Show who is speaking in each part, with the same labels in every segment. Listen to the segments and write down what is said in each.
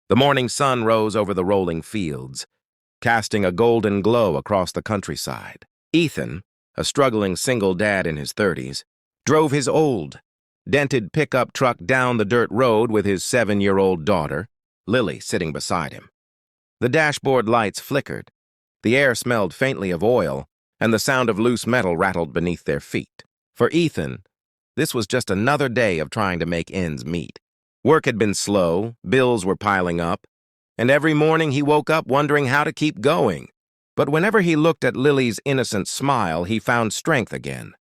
Speaker 1: The morning sun rose over the rolling fields, casting a golden glow across the countryside. Ethan, a struggling single dad in his 30s, drove his old, dented pickup truck down the dirt road with his 7-year-old daughter, Lily, sitting beside him. The dashboard lights flickered, the air smelled faintly of oil, and the sound of loose metal rattled beneath their feet. For Ethan, this was just another day of trying to make ends meet. Work had been slow, bills were piling up, and every morning he woke up wondering how to keep going. But whenever he looked at Lily's innocent smile, he found strength again.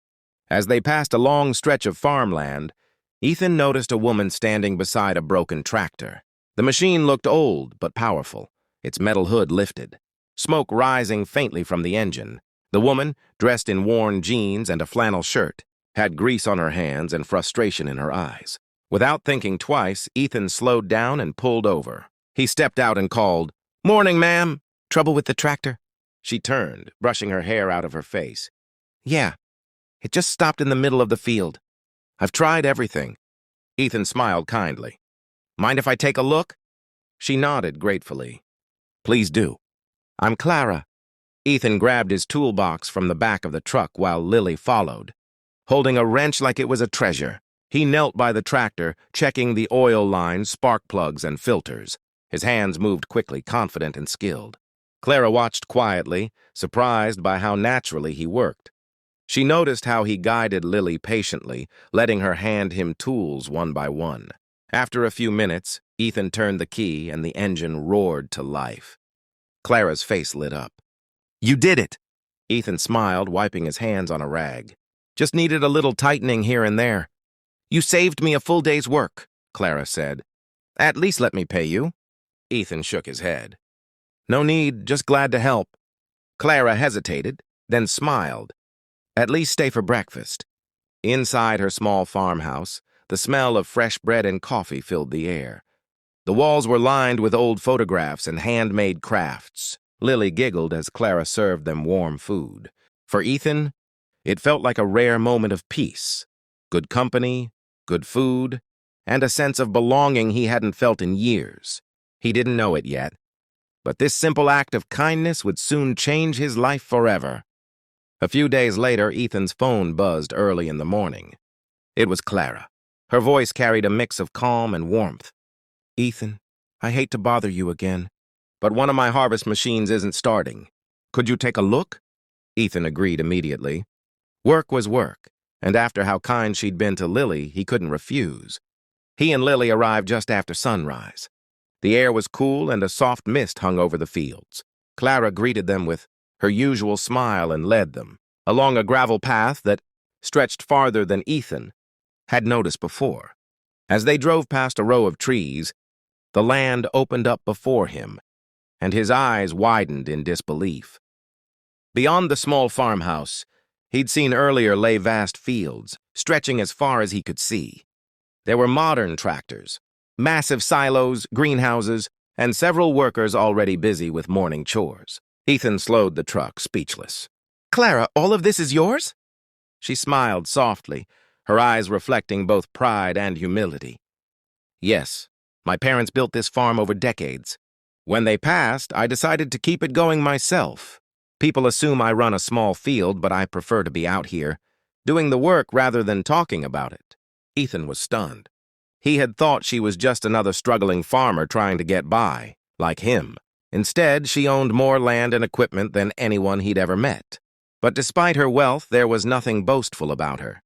Speaker 1: As they passed a long stretch of farmland, Ethan noticed a woman standing beside a broken tractor. The machine looked old but powerful, its metal hood lifted, smoke rising faintly from the engine. The woman, dressed in worn jeans and a flannel shirt, had grease on her hands and frustration in her eyes. Without thinking twice, Ethan slowed down and pulled over. He stepped out and called, "Morning, ma'am. Trouble with the tractor?" She turned, brushing her hair out of her face. "Yeah, it just stopped in the middle of the field. I've tried everything." Ethan smiled kindly. "Mind if I take a look?" She nodded gratefully. "Please do." "I'm Clara." Ethan grabbed his toolbox from the back of the truck while Lily followed, holding a wrench like it was a treasure. He knelt by the tractor, checking the oil lines, spark plugs, and filters. His hands moved quickly, confident and skilled. Clara watched quietly, surprised by how naturally he worked. She noticed how he guided Lily patiently, letting her hand him tools one by one. After a few minutes, Ethan turned the key and the engine roared to life. Clara's face lit up. "You did it!" Ethan smiled, wiping his hands on a rag. "Just needed a little tightening here and there." "You saved me a full day's work," Clara said. "At least let me pay you." Ethan shook his head. "No need, just glad to help." Clara hesitated, then smiled. "At least stay for breakfast." Inside her small farmhouse, the smell of fresh bread and coffee filled the air. The walls were lined with old photographs and handmade crafts. Lily giggled as Clara served them warm food. For Ethan, it felt like a rare moment of peace. Good company, good food, and a sense of belonging he hadn't felt in years. He didn't know it yet, but this simple act of kindness would soon change his life forever. A few days later, Ethan's phone buzzed early in the morning. It was Clara. Her voice carried a mix of calm and warmth. "Ethan, I hate to bother you again, but one of my harvest machines isn't starting. Could you take a look?" Ethan agreed immediately. Work was work, and after how kind she'd been to Lily, he couldn't refuse. He and Lily arrived just after sunrise. The air was cool and a soft mist hung over the fields. Clara greeted them with her usual smile and led them along a gravel path that stretched farther than Ethan had noticed before. As they drove past a row of trees, the land opened up before him, and his eyes widened in disbelief. Beyond the small farmhouse, he'd seen earlier lay vast fields, stretching as far as he could see. There were modern tractors, massive silos, greenhouses, and several workers already busy with morning chores. Ethan slowed the truck, speechless. "Clara, all of this is yours?" She smiled softly, her eyes reflecting both pride and humility. "Yes, my parents built this farm over decades. When they passed, I decided to keep it going myself. People assume I run a small field, but I prefer to be out here, doing the work rather than talking about it." Ethan was stunned. He had thought she was just another struggling farmer trying to get by, like him. Instead, she owned more land and equipment than anyone he'd ever met. But despite her wealth, there was nothing boastful about her.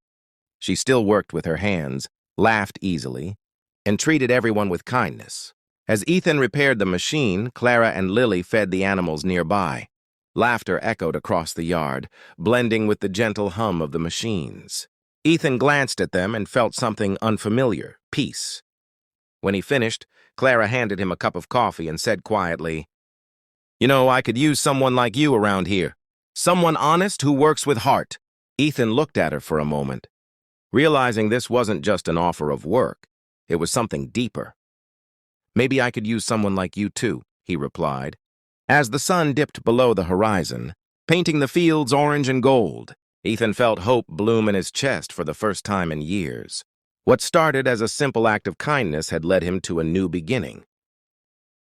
Speaker 1: She still worked with her hands, laughed easily, and treated everyone with kindness. As Ethan repaired the machine, Clara and Lily fed the animals nearby. Laughter echoed across the yard, blending with the gentle hum of the machines. Ethan glanced at them and felt something unfamiliar, peace. When he finished, Clara handed him a cup of coffee and said quietly, "You know, I could use someone like you around here. Someone honest who works with heart." Ethan looked at her for a moment, realizing this wasn't just an offer of work. It was something deeper. "Maybe I could use someone like you too," he replied. As the sun dipped below the horizon, painting the fields orange and gold, Ethan felt hope bloom in his chest for the first time in years. What started as a simple act of kindness had led him to a new beginning.